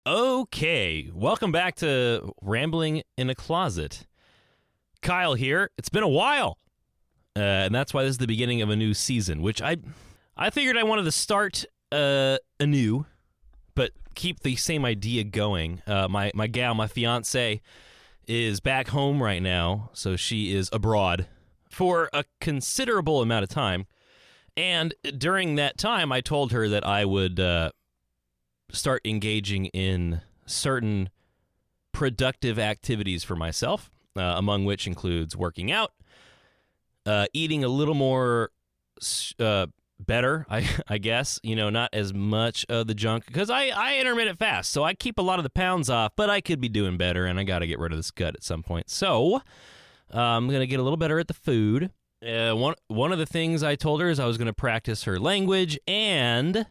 Okay, welcome back to Rambling in a Closet. Kyle here. It's been a while, and that's why this is the beginning of a new season, which I figured I wanted to start anew, but keep the same idea going. My gal, my fiance, is back home right now, so she is abroad for a considerable amount of time, and during that time, I told her that I would start engaging in certain productive activities for myself, among which includes working out, eating a little more better, I guess, not as much of the junk, because I intermittent fast, so I keep a lot of the pounds off, but I could be doing better, and I got to get rid of this gut at some point. So I'm going to get a little better at the food. One of the things I told her is I was going to practice her language, and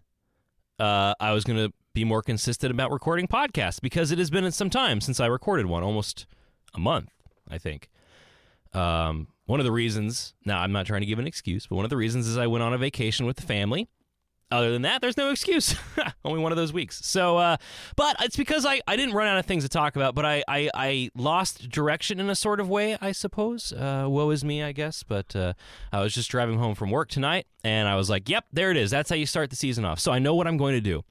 I was going to be more consistent about recording podcasts, because it has been some time since I recorded one, almost a month, I think. One of the reasons, now I'm not trying to give an excuse, but one of the reasons is I went on a vacation with the family. Other than that, there's no excuse. Only one of those weeks. So, but it's because I didn't run out of things to talk about, but I lost direction in a sort of way, I suppose. Woe is me, I guess. But I was just driving home from work tonight, and I was like, yep, there it is. That's how you start the season off. So I know what I'm going to do.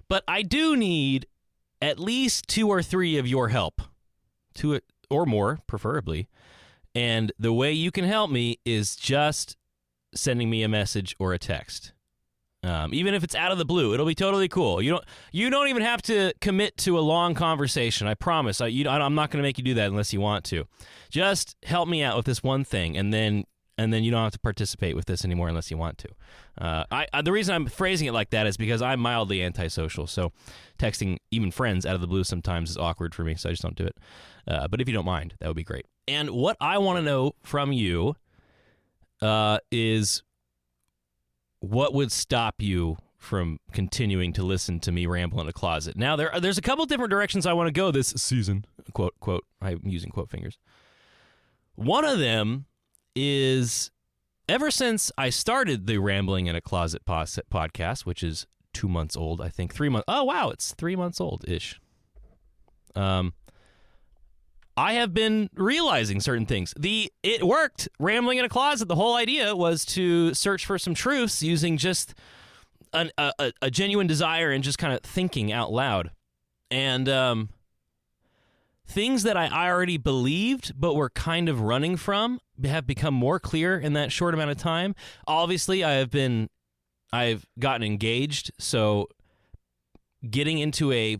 But I do need at least 2 or 3 of your help, 2 or more, preferably. And the way you can help me is just sending me a message or a text. Even if it's out of the blue, it'll be totally cool. You don't even have to commit to a long conversation. I promise. I'm not going to make you do that unless you want to. Just help me out with this one thing, and then you don't have to participate with this anymore unless you want to. The reason I'm phrasing it like that is because I'm mildly antisocial, so texting even friends out of the blue sometimes is awkward for me, so I just don't do it. But if you don't mind, that would be great. And what I want to know from you is what would stop you from continuing to listen to me ramble in a closet. Now, there's a couple different directions I want to go this season. Quote, I'm using quote fingers. One of them is, ever since I started the Rambling in a Closet podcast, which is 2 months old, I think, 3 months. Oh, wow, it's 3 months old-ish. I have been realizing certain things. It worked. Rambling in a Closet, the whole idea was to search for some truths using just a genuine desire and just kind of thinking out loud. And things that I already believed but were kind of running from have become more clear in that short amount of time. Obviously, I've gotten engaged, so getting into a,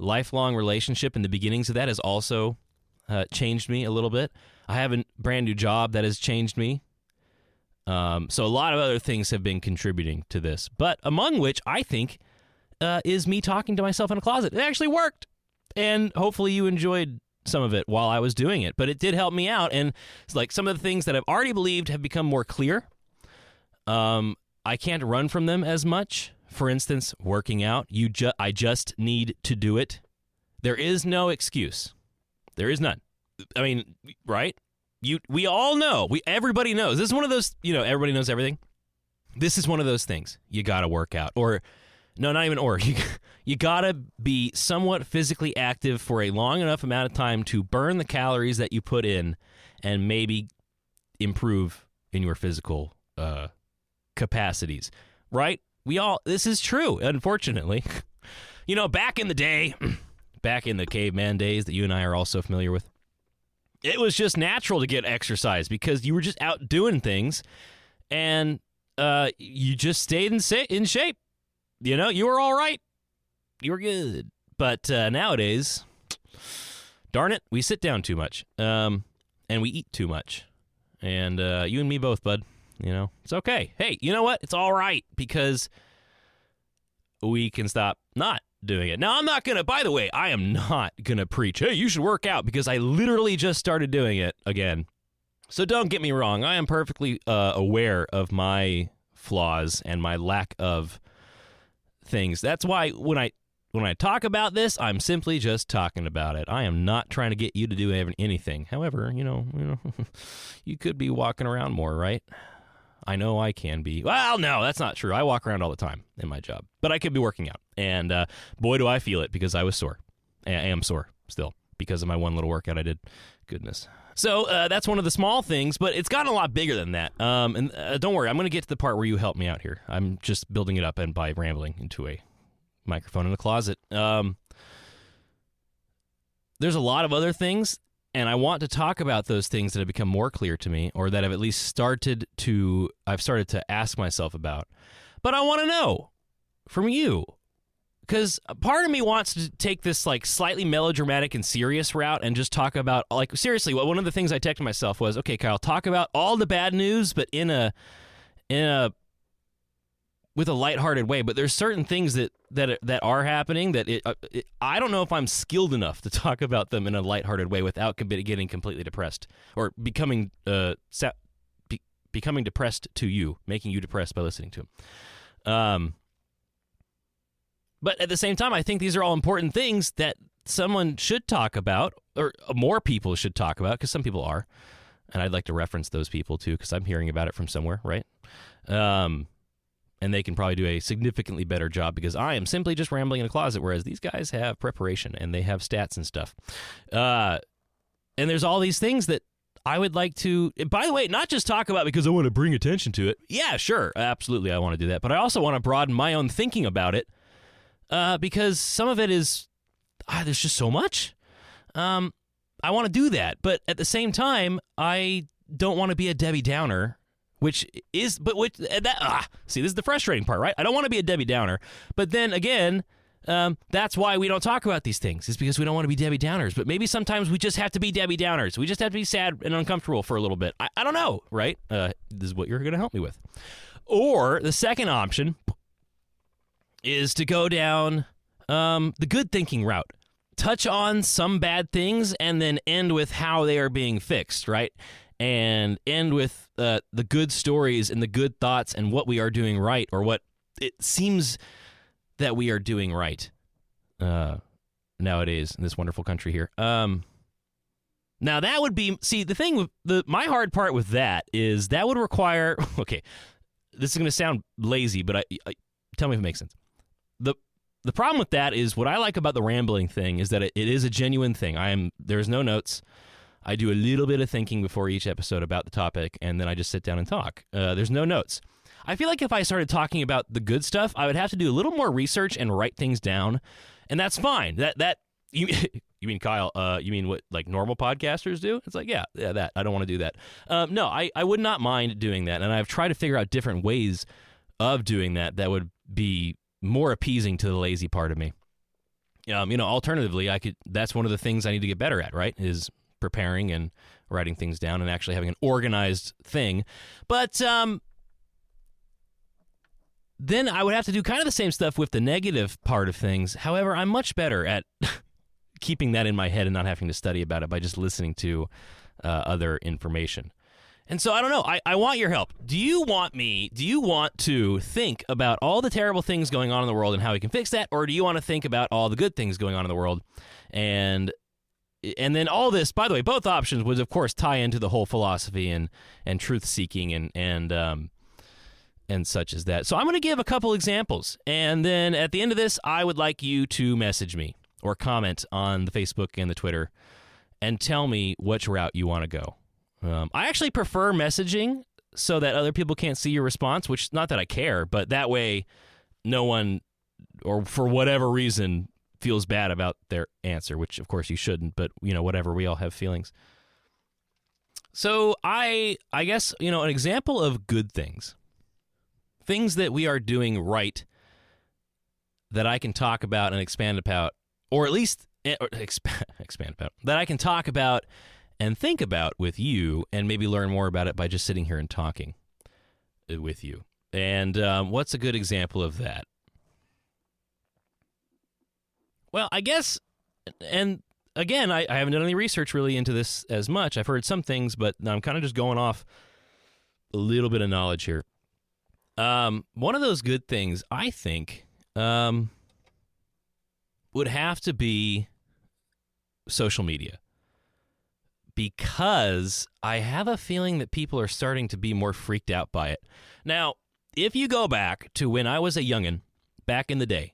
lifelong relationship and the beginnings of that has also changed me a little bit. I have a brand new job that has changed me. So a lot of other things have been contributing to this, but among which I think is me talking to myself in a closet. It actually worked, and hopefully you enjoyed some of it while I was doing it, but it did help me out, and it's like some of the things that I've already believed have become more clear. I can't run from them as much. For instance, working out, I just need to do it. There is no excuse. There is none. I mean, right? We all know. Everybody knows. This is one of those, everybody knows everything. This is one of those things. You got to work out. Or, no, not even or. You got to be somewhat physically active for a long enough amount of time to burn the calories that you put in and maybe improve in your physical capacities, right? This is true, unfortunately. Back in the day, back in the caveman days that you and I are also familiar with, it was just natural to get exercise because you were just out doing things, and you just stayed in shape. You were all right. You were good. But nowadays, darn it, we sit down too much, and we eat too much. And you and me both, bud. It's okay. Hey, you know what? It's all right because we can stop not doing it. Now, by the way, I am not going to preach, hey, you should work out, because I literally just started doing it again. So don't get me wrong. I am perfectly aware of my flaws and my lack of things. That's why when I talk about this, I'm simply just talking about it. I am not trying to get you to do anything. However, you could be walking around more, right? I know I can be. Well, no, that's not true. I walk around all the time in my job, but I could be working out. And boy, do I feel it because I was sore. I am sore still because of my one little workout I did. Goodness. So that's one of the small things, but it's gotten a lot bigger than that. And don't worry, I'm going to get to the part where you help me out here. I'm just building it up and by rambling into a microphone in a closet. There's a lot of other things, and I want to talk about those things that have become more clear to me, or that I've at least started to ask myself about. But I want to know from you, because part of me wants to take this like slightly melodramatic and serious route and just talk about, like, seriously, one of the things I texted myself was, okay, Kyle, talk about all the bad news, but with a lighthearted way. But there's certain things that are happening that I don't know if I'm skilled enough to talk about them in a lighthearted way without getting completely depressed or becoming depressed to you, making you depressed by listening to them. But at the same time, I think these are all important things that someone should talk about, or more people should talk about, because some people are. And I'd like to reference those people too, because I'm hearing about it from somewhere, right? And they can probably do a significantly better job because I am simply just rambling in a closet, whereas these guys have preparation and they have stats and stuff. And there's all these things that I would like to, by the way, not just talk about because I want to bring attention to it. Yeah, sure, absolutely, I want to do that. But I also want to broaden my own thinking about it because some of it is, there's just so much. I want to do that. But at the same time, I don't want to be a Debbie Downer. See, this is the frustrating part, right? I don't want to be a Debbie Downer, but then again, that's why we don't talk about these things, is because we don't want to be Debbie Downers, but maybe sometimes we just have to be Debbie Downers. We just have to be sad and uncomfortable for a little bit. I don't know, right? This is what you're going to help me with. Or the second option is to go down the good thinking route. Touch on some bad things and then end with how they are being fixed, right? And end with the good stories and the good thoughts and what we are doing right, or what it seems that we are doing right nowadays in this wonderful country here. Now that would be, see, the thing with my hard part with that is that would require, okay, this is going to sound lazy, but I tell me if it makes sense. The problem with that is what I like about the rambling thing is that it is a genuine thing. There's no notes. I do a little bit of thinking before each episode about the topic, and then I just sit down and talk. There's no notes. I feel like if I started talking about the good stuff, I would have to do a little more research and write things down, and that's fine. You mean, Kyle, you mean what, like, normal podcasters do? It's like, yeah, that. I don't want to do that. No, I would not mind doing that, and I've tried to figure out different ways of doing that would be more appeasing to the lazy part of me. Alternatively, that's one of the things I need to get better at, right, is preparing and writing things down and actually having an organized thing. But then I would have to do kind of the same stuff with the negative part of things. However, I'm much better at keeping that in my head and not having to study about it by just listening to other information. And so I don't know. I want your help. Do you want to think about all the terrible things going on in the world and how we can fix that? Or do you want to think about all the good things going on in the world? And then all this, by the way, both options would, of course, tie into the whole philosophy and truth-seeking and such as that. So I'm going to give a couple examples. And then at the end of this, I would like you to message me or comment on the Facebook and the Twitter and tell me which route you want to go. I actually prefer messaging so that other people can't see your response, which, not that I care, but that way no one, or for whatever reason, feels bad about their answer, which of course you shouldn't, but whatever, we all have feelings. So I guess, an example of good things that we are doing right that I can talk about and expand about, or at least expand about, that I can talk about and think about with you and maybe learn more about it by just sitting here and talking with you. And what's a good example of that? Well, I guess, and again, I haven't done any research really into this as much. I've heard some things, but I'm kind of just going off a little bit of knowledge here. One of those good things, I think, would have to be social media. because I have a feeling that people are starting to be more freaked out by it. Now, if you go back to when I was a youngin', back in the day,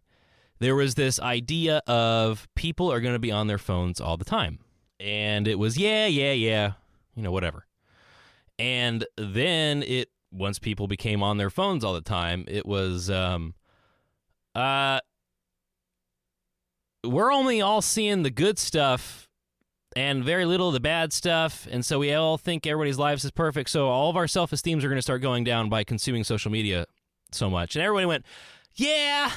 there was this idea of people are going to be on their phones all the time. And it was, yeah, whatever. And then once people became on their phones all the time, it was, we're only all seeing the good stuff and very little of the bad stuff. And so we all think everybody's lives is perfect. So all of our self-esteems are going to start going down by consuming social media so much. And everybody went, yeah,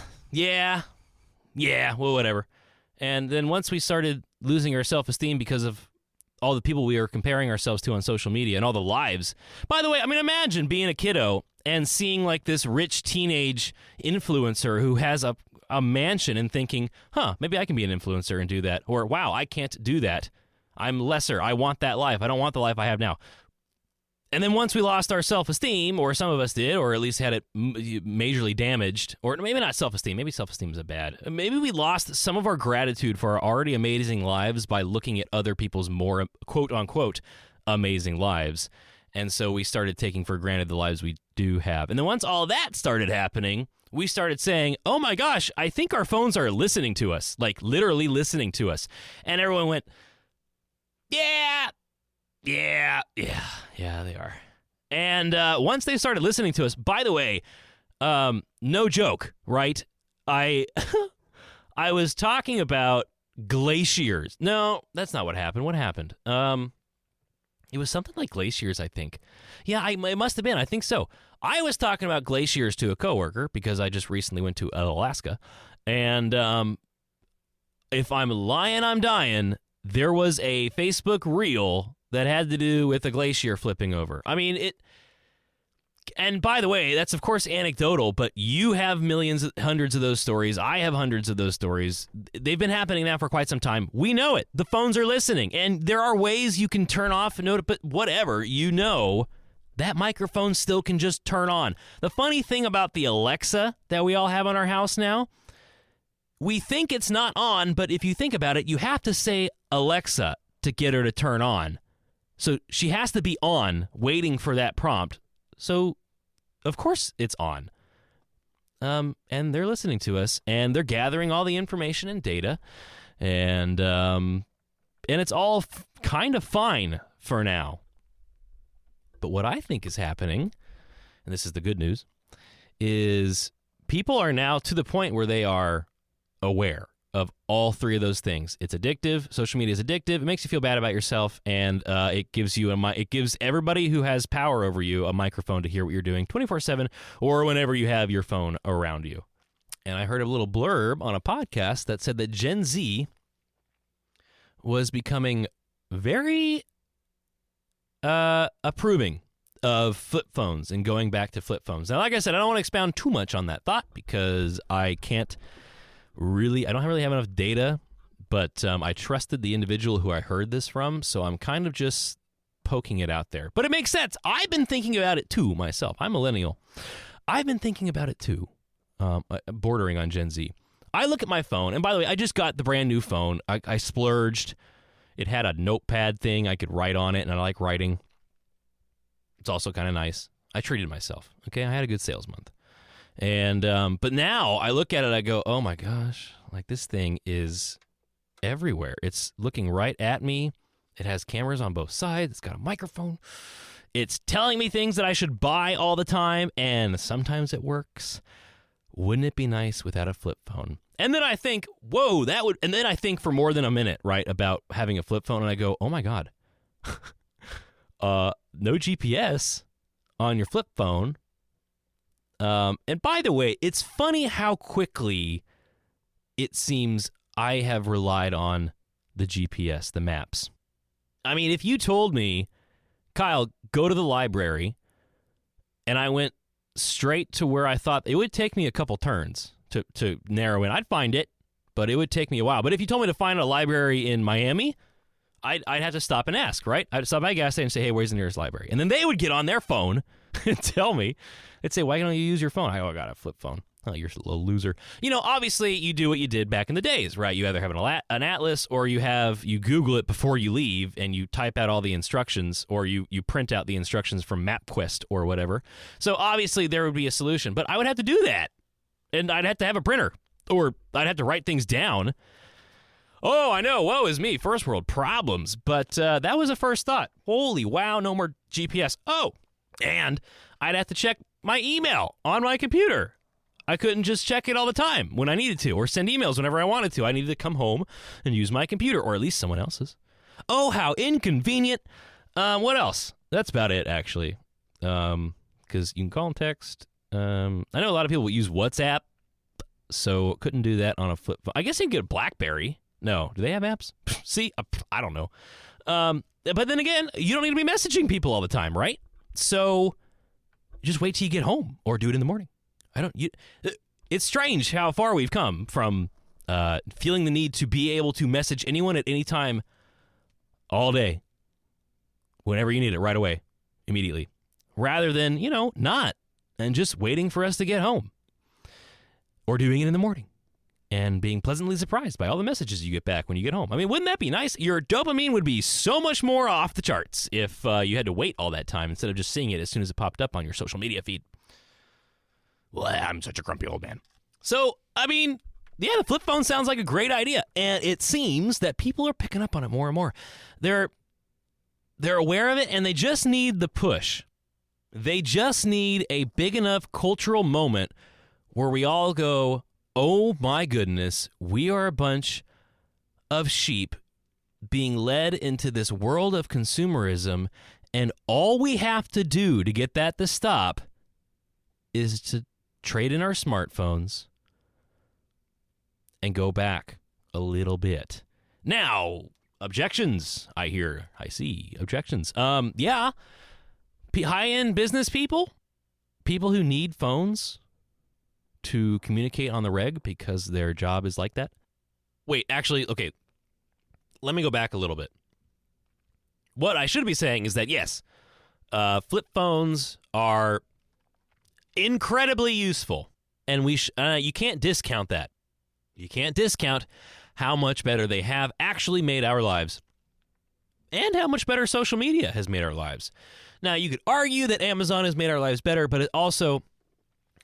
well, whatever. And then once we started losing our self-esteem because of all the people we are comparing ourselves to on social media and all the lives. By the way, I mean, imagine being a kiddo and seeing like this rich teenage influencer who has a mansion and thinking, maybe I can be an influencer and do that. Or, wow, I can't do that. I'm lesser. I want that life. I don't want the life I have now. And then once we lost our self-esteem, or some of us did, or at least had it majorly damaged, or maybe not self-esteem, maybe self-esteem is a bad. Maybe we lost some of our gratitude for our already amazing lives by looking at other people's more quote-unquote amazing lives. And so we started taking for granted the lives we do have. And then once all that started happening, we started saying, oh my gosh, I think our phones are listening to us, like literally listening to us. And everyone went, yeah, they are. And once they started listening to us, by the way, no joke, right? I was talking about glaciers. No, that's not what happened. What happened? It was something like glaciers, I think. Yeah, it must have been. I think so. I was talking about glaciers to a coworker because I just recently went to Alaska. And if I'm lying, I'm dying. There was a Facebook reel that had to do with a glacier flipping over. I mean, and by the way, that's of course anecdotal, but you have hundreds of those stories. I have hundreds of those stories. They've been happening now for quite some time. We know it. The phones are listening, and there are ways you can turn off but whatever, that microphone still can just turn on. The funny thing about the Alexa that we all have on our house now, we think it's not on, but if you think about it, you have to say Alexa to get her to turn on. So she has to be on, waiting for that prompt. So, of course, it's on. And they're listening to us, and they're gathering all the information and data, and it's all kind of fine for now. But what I think is happening, and this is the good news, is people are now to the point where they are aware of all three of those things. It's addictive. Social media is addictive. It makes you feel bad about yourself, and it gives everybody who has power over you a microphone to hear what you're doing 24/7 or whenever you have your phone around you. And I heard a little blurb on a podcast that said that Gen Z was becoming very approving of flip phones and going back to flip phones. Now, like I said, I don't want to expound too much on that thought because I don't really have enough data, but I trusted the individual who I heard this from, so I'm kind of just poking it out there. But it makes sense. I've been thinking about it too myself. I'm millennial. I've been thinking about it too, bordering on Gen Z. I look at my phone, and by the way, I just got the brand new phone. I splurged. It had a notepad thing I could write on it, and I like writing. It's also kind of nice. I treated myself. Okay, I had a good sales month. And but now I look at it, I go, oh my gosh, like this thing is everywhere. It's looking right at me. It has cameras on both sides. It's got a microphone. It's telling me things that I should buy all the time, and sometimes it works. Wouldn't it be nice without a flip phone? And then I think, whoa, and then I think for more than a minute, right, about having a flip phone, and I go, oh my God, no GPS on your flip phone. And by the way, it's funny how quickly it seems I have relied on the GPS, the maps. I mean, if you told me, Kyle, go to the library, and I went straight to where I thought it would take me a couple turns to narrow in, I'd find it, but it would take me a while. But if you told me to find a library in Miami, I'd have to stop and ask, right? I'd stop by a gas station and say, hey, where's the nearest library? And then they would get on their phone and tell me. They'd say, why don't you use your phone? I got a flip phone. Oh, you're a loser. Obviously you do what you did back in the days, right? You either have an atlas or you Google it before you leave and you type out all the instructions, or you print out the instructions from MapQuest or whatever. So obviously there would be a solution, but I would have to do that. And I'd have to have a printer, or I'd have to write things down. Oh, I know. Woe is me. First world problems. But that was a first thought. Holy wow, no more GPS. Oh, and I'd have to check my email on my computer. I couldn't just check it all the time when I needed to, or send emails whenever I wanted to. I needed to come home and use my computer, or at least someone else's. Oh, how inconvenient. What else? That's about it, actually. Because you can call and text. I know a lot of people use WhatsApp, so couldn't do that on a flip phone. I guess you can get a BlackBerry. No, do they have apps? See, I don't know. But then again, you don't need to be messaging people all the time, right? So just wait till you get home, or do it in the morning. It's strange how far we've come from feeling the need to be able to message anyone at any time, all day, whenever you need it, right away, immediately, rather than not, and just waiting for us to get home, or doing it in the morning and being pleasantly surprised by all the messages you get back when you get home. I mean, wouldn't that be nice? Your dopamine would be so much more off the charts if you had to wait all that time instead of just seeing it as soon as it popped up on your social media feed. Well, I'm such a grumpy old man. So, I mean, yeah, the flip phone sounds like a great idea, and it seems that people are picking up on it more and more. They're aware of it, and they just need the push. They just need a big enough cultural moment where we all go, oh my goodness, we are a bunch of sheep being led into this world of consumerism, and all we have to do to get that to stop is to trade in our smartphones and go back a little bit. Now, objections, I see objections. Yeah, high-end business people who need phones to communicate on the reg because their job is like that. Wait, actually, okay, let me go back a little bit. What I should be saying is that, yes, flip phones are incredibly useful, and you can't discount that. You can't discount how much better they have actually made our lives, and how much better social media has made our lives. Now, you could argue that Amazon has made our lives better, but it also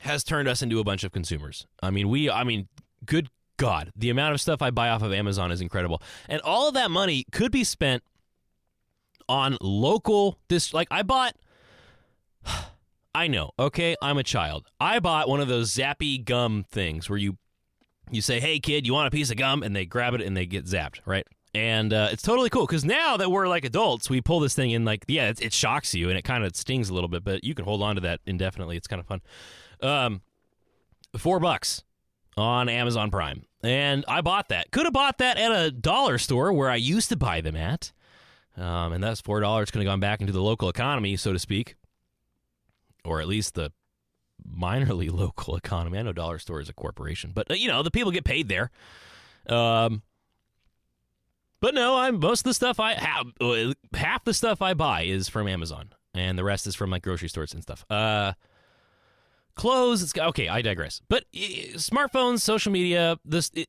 has turned us into a bunch of consumers. I mean, good God, the amount of stuff I buy off of Amazon is incredible, and all of that money could be spent on local. I know, okay, I'm a child. I bought one of those zappy gum things where you say, hey, kid, you want a piece of gum? And they grab it and they get zapped, right? And it's totally cool because now that we're like adults, we pull this thing in it shocks you and it kind of stings a little bit, but you can hold on to that indefinitely. It's kind of fun. $4 on Amazon Prime. And I bought that. Could have bought that at a dollar store where I used to buy them at. And that's $4 could have gone back into the local economy, so to speak. Or at least the minorly local economy. I know Dollar Store is a corporation, but the people get paid there. But no, most of the stuff I have, half the stuff I buy is from Amazon, and the rest is from like grocery stores and stuff. Clothes, okay, I digress. But smartphones, social media,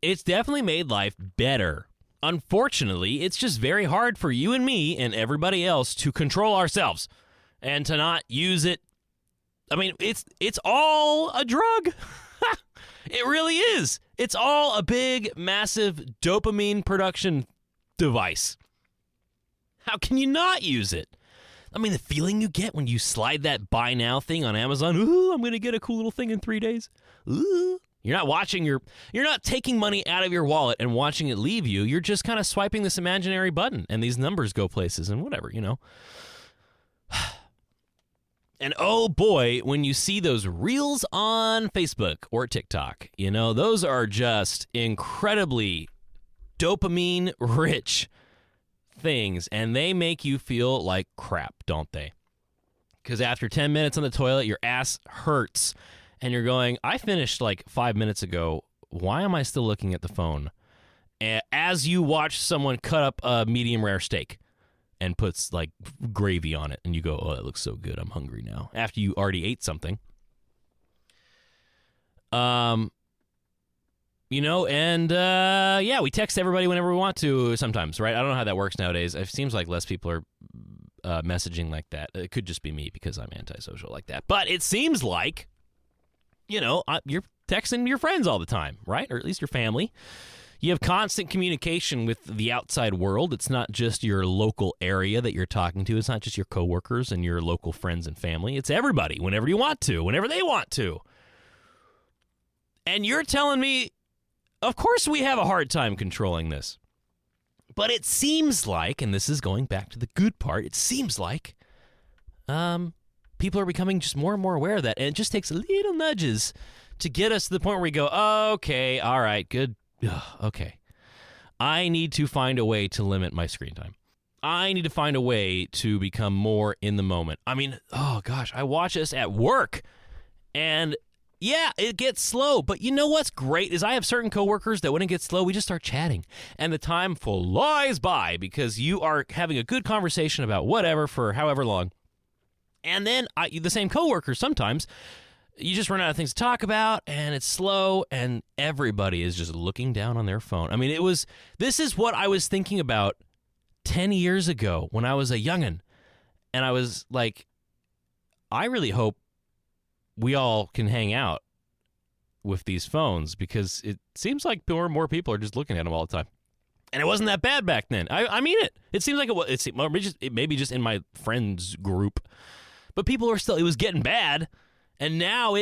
it's definitely made life better. Unfortunately, it's just very hard for you and me and everybody else to control ourselves and to not use it. I mean, it's all a drug. It really is. It's all a big, massive dopamine production device. How can you not use it? I mean, the feeling you get when you slide that buy now thing on Amazon. Ooh, I'm going to get a cool little thing in 3 days. Ooh. You're not taking money out of your wallet and watching it leave you. You're just kind of swiping this imaginary button and these numbers go places and whatever, And oh boy, when you see those reels on Facebook or TikTok, those are just incredibly dopamine rich things, and they make you feel like crap, don't they? Because after 10 minutes on the toilet, your ass hurts, and you're going, I finished like 5 minutes ago. Why am I still looking at the phone? As you watch someone cut up a medium rare steak and puts like gravy on it, and you go, oh, that looks so good. I'm hungry now. After you already ate something. And we text everybody whenever we want to sometimes, right? I don't know how that works nowadays. It seems like less people are messaging like that. It could just be me because I'm antisocial like that. But it seems like, you're texting your friends all the time, right? Or at least your family. You have constant communication with the outside world. It's not just your local area that you're talking to. It's not just your coworkers and your local friends and family. It's everybody, whenever you want to, whenever they want to. And you're telling me, of course we have a hard time controlling this. But it seems like, and this is going back to the good part, it seems like people are becoming just more and more aware of that. And it just takes little nudges to get us to the point where we go, okay, all right, good. Okay. I need to find a way to limit my screen time. I need to find a way to become more in the moment. I mean, oh gosh, I watch this at work and yeah, it gets slow. But you know what's great is I have certain coworkers that when it gets slow, we just start chatting and the time flies by because you are having a good conversation about whatever for however long. And then the same coworkers sometimes, you just run out of things to talk about, and it's slow, and everybody is just looking down on their phone. I mean, this is what I was thinking about 10 years ago when I was a youngin', and I was like, I really hope we all can hang out with these phones, because it seems like more and more people are just looking at them all the time. And it wasn't that bad back then. I mean it. It seems like it maybe just in my friends group, but people are still, it was getting bad. And now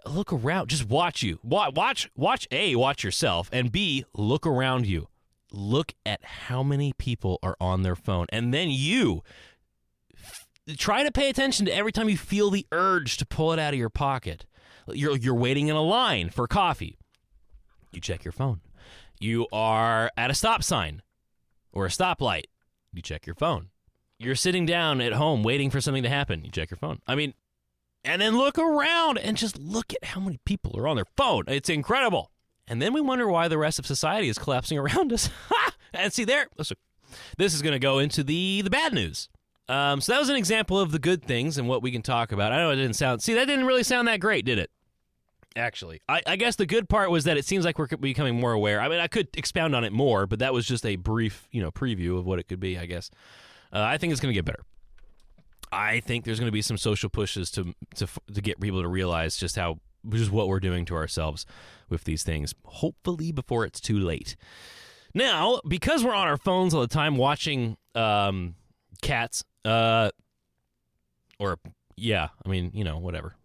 look around. Just watch you. Watch A, watch yourself, and B, look around you. Look at how many people are on their phone. And then you try to pay attention to every time you feel the urge to pull it out of your pocket. You're waiting in a line for coffee. You check your phone. You are at a stop sign or a stoplight. You check your phone. You're sitting down at home waiting for something to happen. You check your phone. I mean, and then look around and just look at how many people are on their phone. It's incredible. And then we wonder why the rest of society is collapsing around us. And see there, this is going to go into the bad news. So that was an example of the good things and what we can talk about. I know it didn't sound, that didn't really sound that great, did it? Actually, I guess the good part was that it seems like we're becoming more aware. I mean, I could expound on it more, but that was just a brief, preview of what it could be, I guess. I think it's going to get better. I think there's going to be some social pushes to get people to realize just what we're doing to ourselves with these things, hopefully before it's too late. Now, because we're on our phones all the time watching cats, whatever.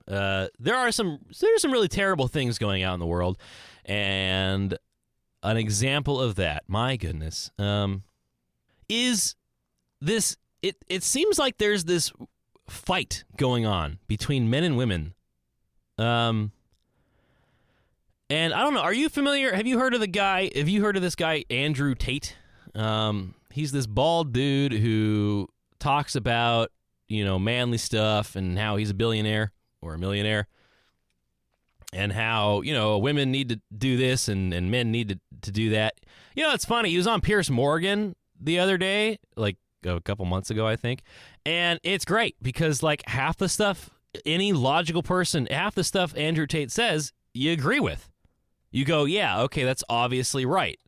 There's some really terrible things going out in the world, and an example of that, my goodness, is this. It seems like there's this fight going on between men and women. And I don't know, are you familiar? Have you heard of this guy, Andrew Tate? He's this bald dude who talks about, manly stuff and how he's a billionaire or a millionaire and how, women need to do this and men need to do that. It's funny. He was on Piers Morgan the other day, like a couple months ago, I think. And it's great because like half the stuff, any logical person, half the stuff Andrew Tate says, you agree with. You go, yeah, okay, that's obviously right.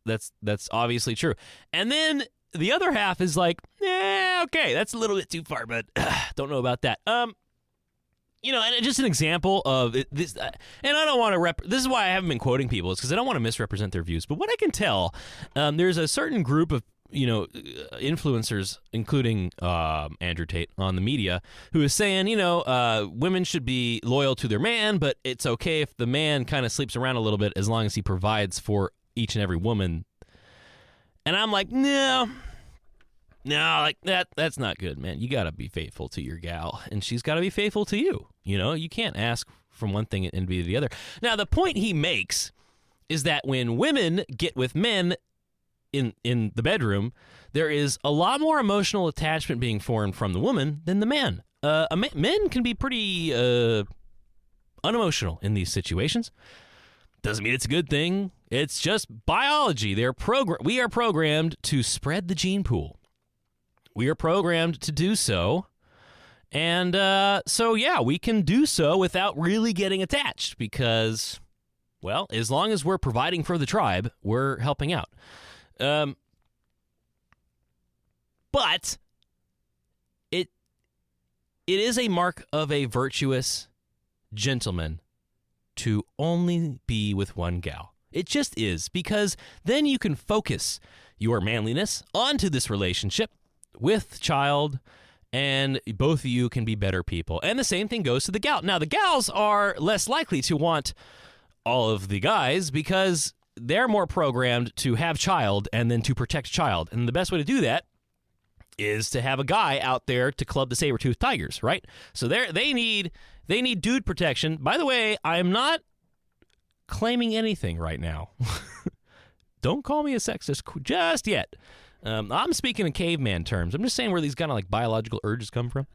That's obviously true. And then the other half is like, okay, that's a little bit too far, but don't know about that. And just an example of this, and I don't want to this is why I haven't been quoting people, is because I don't want to misrepresent their views. But what I can tell, there's a certain group of influencers, including Andrew Tate on the media, who is saying, women should be loyal to their man, but it's okay if the man kind of sleeps around a little bit as long as he provides for each and every woman. And I'm like, no, like that's not good, man. You got to be faithful to your gal, and she's got to be faithful to you. You can't ask from one thing and be the other. Now, the point he makes is that when women get with men in the bedroom, there is a lot more emotional attachment being formed from the woman than the man. Men can be pretty unemotional in these situations. Doesn't mean it's a good thing. It's just biology. We are programmed to spread the gene pool. We are programmed to do so, And so, yeah, we can do so without really getting attached because, well, as long as we're providing for the tribe, we're helping out. But it is a mark of a virtuous gentleman to only be with one gal. It just is, because then you can focus your manliness onto this relationship with child, and both of you can be better people. And the same thing goes to the gal. Now, the gals are less likely to want all of the guys because they're more programmed to have child and then to protect child. And the best way to do that is to have a guy out there to club the saber-toothed tigers, right? So they need dude protection. By the way, I'm not claiming anything right now. Don't call me a sexist just yet. I'm speaking in caveman terms. I'm just saying where these kind of like biological urges come from.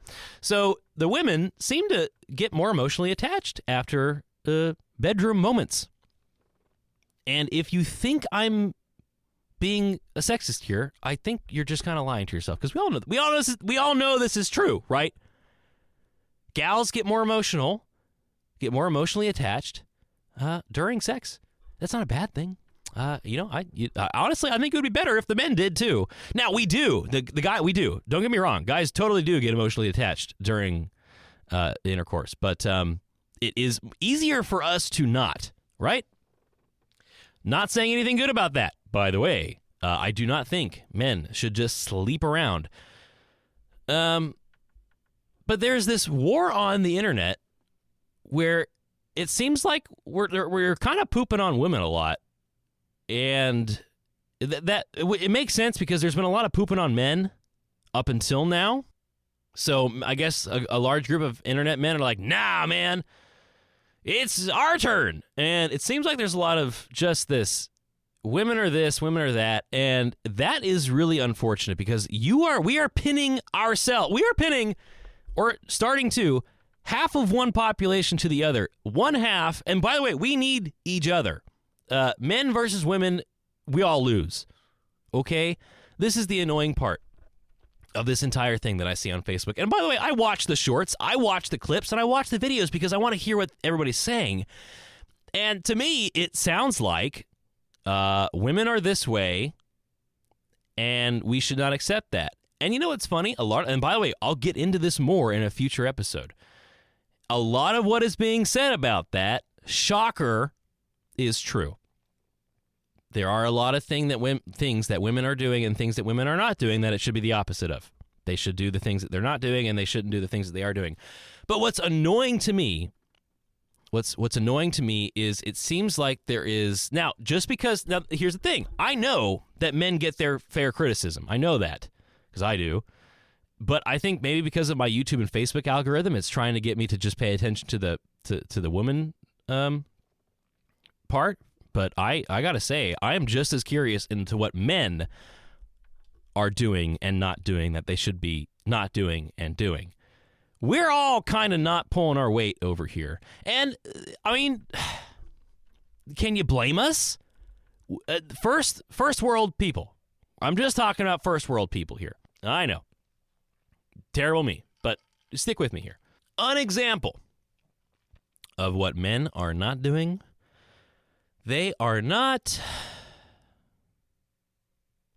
So the women seem to get more emotionally attached after bedroom moments. And if you think I'm being a sexist here, I think you're just kind of lying to yourself, because we all know this is true, right? Gals get more emotional, get more emotionally attached during sex. That's not a bad thing. Honestly, I think it would be better if the men did too. Now we do. We do. Don't get me wrong. Guys totally do get emotionally attached during intercourse, but it is easier for us to not, right? Not saying anything good about that, by the way. I do not think men should just sleep around. But there's this war on the internet where it seems like we're kind of pooping on women a lot. And it makes sense because there's been a lot of pooping on men up until now. So I guess a large group of internet men are like, nah, man, it's our turn. And it seems like there's a lot of just this, women are this, women are that. And that is really unfortunate because we are pinning ourselves. We are pinning, or starting to, half of one population to the other. One half, and by the way, we need each other. Men versus women, we all lose. Okay? This is the annoying part of this entire thing that I see on Facebook. And by the way, I watch the shorts, I watch the clips, and I watch the videos because I want to hear what everybody's saying. And to me, it sounds like women are this way, and we should not accept that. And you know what's funny? And by the way, I'll get into this more in a future episode. A lot of what is being said about that, shocker, is true. There are a lot of things that women are doing and things that women are not doing that it should be the opposite of. They should do the things that they're not doing, and they shouldn't do the things that they are doing. But what's annoying to me is it seems like there is now here's the thing. I know that men get their fair criticism. I know that because I do. But I think maybe because of my YouTube and Facebook algorithm, it's trying to get me to just pay attention to the woman part. But I got to say, I am just as curious into what men are doing and not doing that they should be not doing and doing. We're all kind of not pulling our weight over here. And, I mean, can you blame us? First world people. I'm just talking about first world people here. I know. Terrible me, but stick with me here. An example of what men are not doing. They are not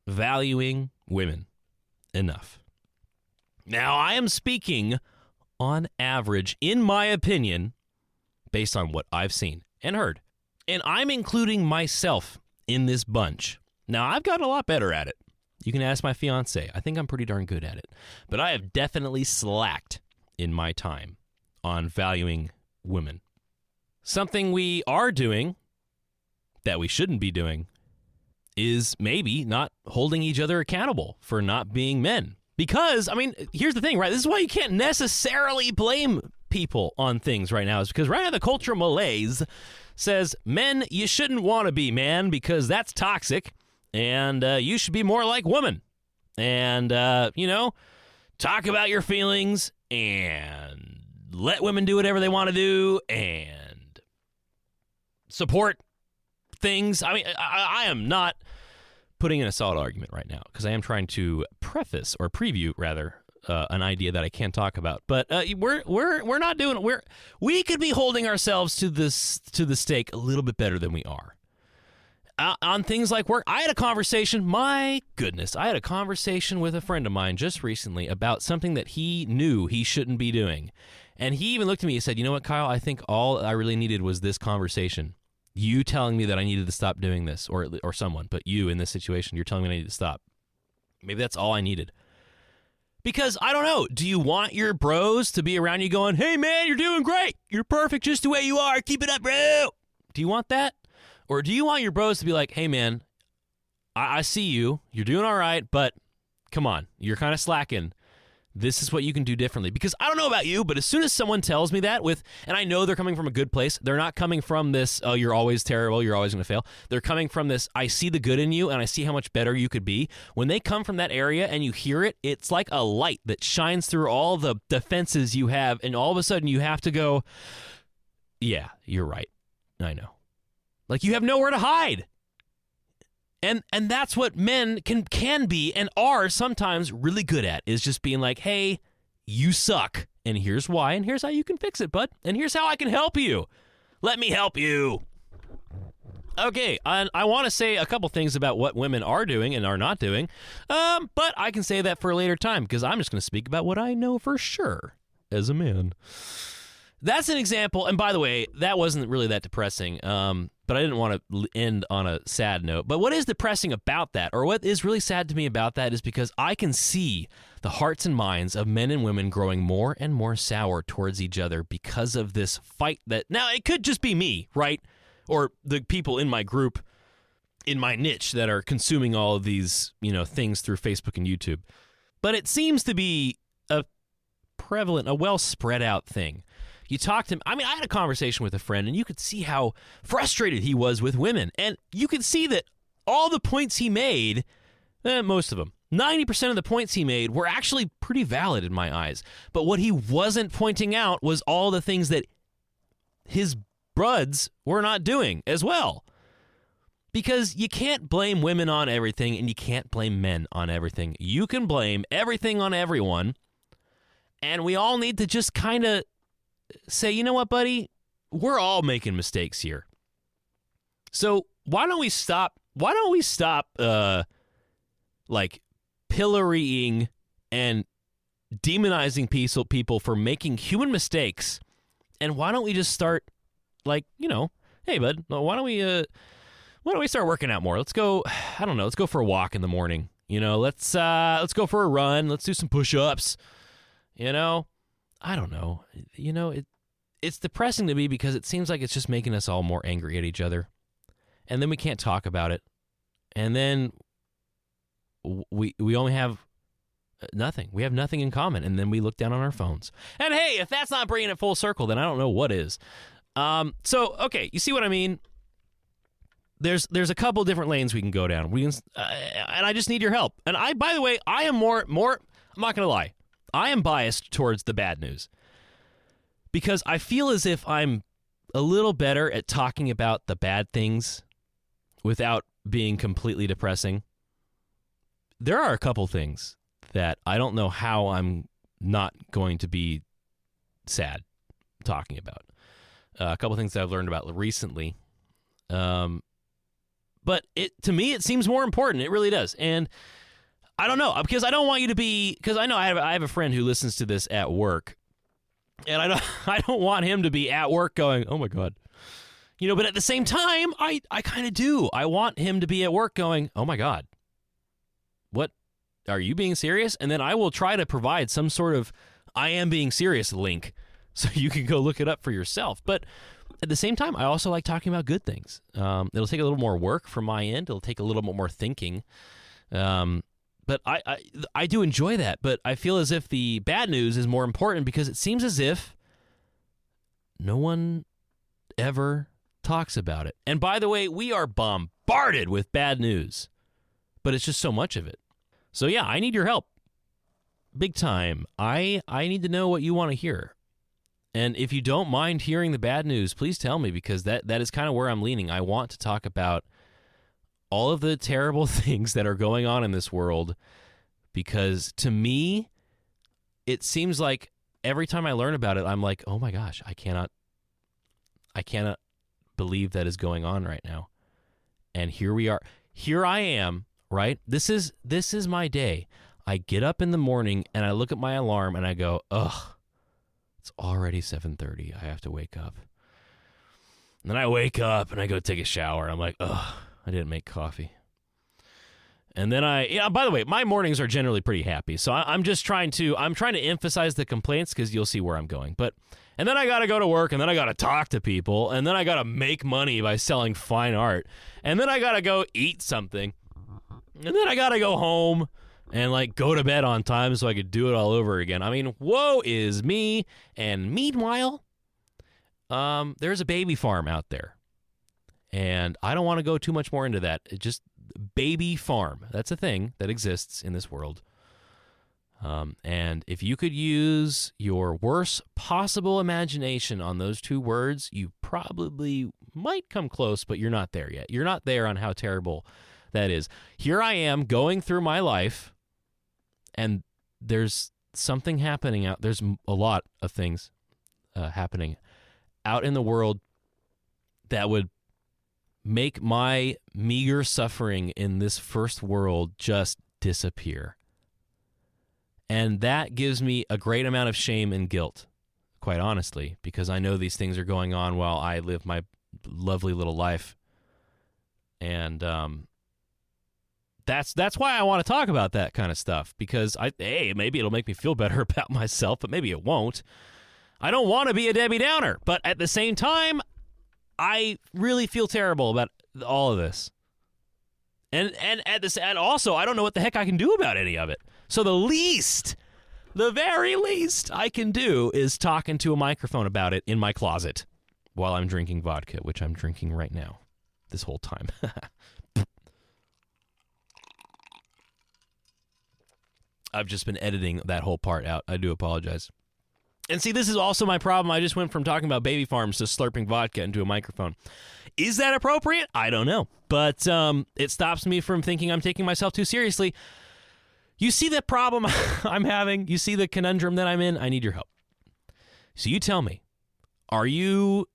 valuing women enough. Now, I am speaking on average, in my opinion, based on what I've seen and heard. And I'm including myself in this bunch. Now, I've gotten a lot better at it. You can ask my fiance. I think I'm pretty darn good at it. But I have definitely slacked in my time on valuing women. Something we are doing that we shouldn't be doing is maybe not holding each other accountable for not being men. Because, I mean, here's the thing, right? This is why you can't necessarily blame people on things right now. Is because right now the cultural malaise says, men, you shouldn't want to be man because that's toxic, and you should be more like woman. And, talk about your feelings and let women do whatever they want to do and support things. I mean, I am not putting in a solid argument right now because I am trying to preview an idea that I can't talk about. But we're not doing it. We could be holding ourselves to the stake a little bit better than we are. On things like work, I had a conversation. My goodness, I had a conversation with a friend of mine just recently about something that he knew he shouldn't be doing, and he even looked at me and said, "You know what, Kyle? I think all I really needed was this conversation. You telling me that I needed to stop doing this, or someone, but you in this situation, you're telling me I need to stop. Maybe that's all I needed." Because, I don't know, do you want your bros to be around you going, "Hey, man, you're doing great. You're perfect just the way you are. Keep it up, bro." Do you want that? Or do you want your bros to be like, "Hey, man, I see you. You're doing all right, but come on, you're kind of slacking. This is what you can do differently." Because I don't know about you, but as soon as someone tells me that and I know they're coming from a good place, they're not coming from this, "Oh, you're always terrible, you're always going to fail." They're coming from this, "I see the good in you and I see how much better you could be." When they come from that area and you hear it, it's like a light that shines through all the defenses you have, and all of a sudden you have to go, "Yeah, you're right. I know." Like, you have nowhere to hide. And that's what men can be and are sometimes really good at, is just being like, "Hey, you suck, and here's why, and here's how you can fix it, bud, and here's how I can help you. Let me help you." Okay, I want to say a couple things about what women are doing and are not doing, but I can say that for a later time, because I'm just going to speak about what I know for sure as a man. That's an example, and by the way, that wasn't really that depressing, but I didn't want to end on a sad note. But what is depressing about that, or what is really sad to me about that, is because I can see the hearts and minds of men and women growing more and more sour towards each other because of this fight that, now it could just be me, right? Or the people in my group, in my niche, that are consuming all of these, things through Facebook and YouTube. But it seems to be a prevalent, a well spread out thing. You talk to him. I had a conversation with a friend, and you could see how frustrated he was with women. And you could see that all the points he made, most of them, 90% of the points he made were actually pretty valid in my eyes. But what he wasn't pointing out was all the things that his bruds were not doing as well. Because you can't blame women on everything, and you can't blame men on everything. You can blame everything on everyone, and we all need to just kind of say, "You know what, buddy? We're all making mistakes here. So why don't we stop like pillorying and demonizing people for making human mistakes, and why don't we just start, like, hey, bud, why don't we start working out more? Let's go, I don't know, let's go for a walk in the morning. Let's go for a run. Let's do some push-ups. I don't know. It's depressing to me because it seems like it's just making us all more angry at each other. And then we can't talk about it. And then we only have nothing. We have nothing in common. And then we look down on our phones. And hey, if that's not bringing it full circle, then I don't know what is. So, okay, you see what I mean? There's a couple different lanes we can go down. And I just need your help. And by the way, I am more, I'm not going to lie, I am biased towards the bad news, because I feel as if I'm a little better at talking about the bad things without being completely depressing. There are a couple things that I don't know how I'm not going to be sad talking about. A couple things that I've learned about recently. But to me, it seems more important. It really does. And I don't know, because I don't want you to be, because I know I have a friend who listens to this at work, and I don't want him to be at work going, "Oh my God." But at the same time, I kind of do. I want him to be at work going, "Oh my God, what, are you being serious?" And then I will try to provide some sort of "I am being serious" link so you can go look it up for yourself. But at the same time, I also like talking about good things. It'll take a little more work from my end. It'll take a little bit more thinking. But I do enjoy that, but I feel as if the bad news is more important, because it seems as if no one ever talks about it. And by the way, we are bombarded with bad news, but it's just so much of it. So yeah, I need your help. Big time. I need to know what you want to hear. And if you don't mind hearing the bad news, please tell me, because that is kind of where I'm leaning. I want to talk about all of the terrible things that are going on in this world, because to me, it seems like every time I learn about it, I'm like, oh my gosh, I cannot believe that is going on right now. And here we are. Here I am, right? This is my day. I get up in the morning and I look at my alarm and I go, ugh, it's already 7:30. I have to wake up. And then I wake up and I go take a shower. I'm like, ugh, I didn't make coffee. And then by the way, my mornings are generally pretty happy. So I'm trying to emphasize the complaints because you'll see where I'm going. And then I got to go to work, and then I got to talk to people, and then I got to make money by selling fine art. And then I got to go eat something. And then I got to go home and like go to bed on time so I could do it all over again. I mean, woe is me. And meanwhile, there's a baby farm out there. And I don't want to go too much more into that. It just baby farm. That's a thing that exists in this world. And if you could use your worst possible imagination on those two words, you probably might come close, but you're not there yet. You're not there on how terrible that is. Here I am going through my life, and there's something happening out. There's a lot of things happening out in the world that would make my meager suffering in this first world just disappear. And that gives me a great amount of shame and guilt, quite honestly, because I know these things are going on while I live my lovely little life. And that's why I want to talk about that kind of stuff, because maybe it'll make me feel better about myself, but maybe it won't. I don't want to be a Debbie Downer, but at the same time, I really feel terrible about all of this. And also, I don't know what the heck I can do about any of it. So the very least I can do is talk into a microphone about it in my closet while I'm drinking vodka, which I'm drinking right now, this whole time. I've just been editing that whole part out. I do apologize. And see, this is also my problem. I just went from talking about baby farms to slurping vodka into a microphone. Is that appropriate? I don't know. But it stops me from thinking I'm taking myself too seriously. You see the problem I'm having? You see the conundrum that I'm in? I need your help. So you tell me, do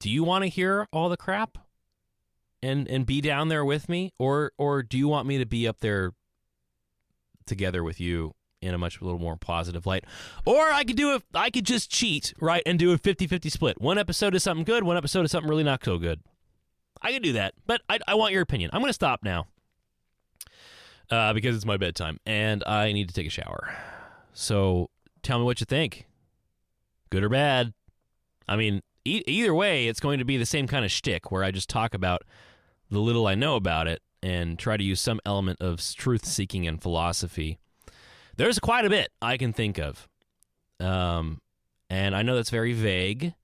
you want to hear all the crap and be down there with me? Or do you want me to be up there together with you in a little more positive light? Or I could just cheat, right, and do a 50-50 split. One episode is something good, one episode is something really not so good. I could do that, but I want your opinion. I'm going to stop now because it's my bedtime, and I need to take a shower. So tell me what you think. Good or bad. I mean, either way, it's going to be the same kind of shtick where I just talk about the little I know about it and try to use some element of truth-seeking and philosophy. There's quite a bit I can think of. And I know that's very vague.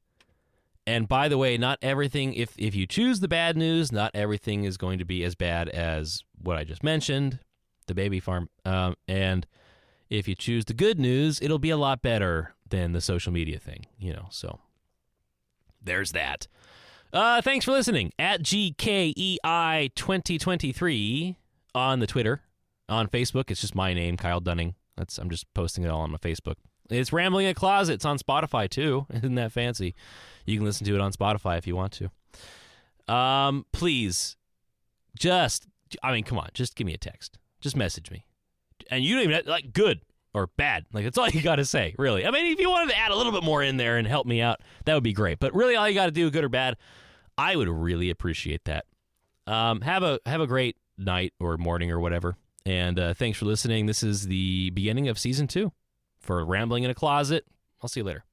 And by the way, not everything, if you choose the bad news, not everything is going to be as bad as what I just mentioned, the baby farm. And if you choose the good news, it'll be a lot better than the social media thing, so there's that. Thanks for listening. At GKEI 2023 on the Twitter. On Facebook, it's just my name, Kyle Dunning. I'm just posting it all on my Facebook. It's Rambling in a Closet. It's on Spotify, too. Isn't that fancy? You can listen to it on Spotify if you want to. Please, come on. Just give me a text. Just message me. And you don't even have, good or bad. That's all you got to say, really. I mean, if you wanted to add a little bit more in there and help me out, that would be great. But really, all you got to do, good or bad, I would really appreciate that. Have a great night or morning or whatever. And thanks for listening. This is the beginning of Season 2 for Rambling in a Closet. I'll see you later.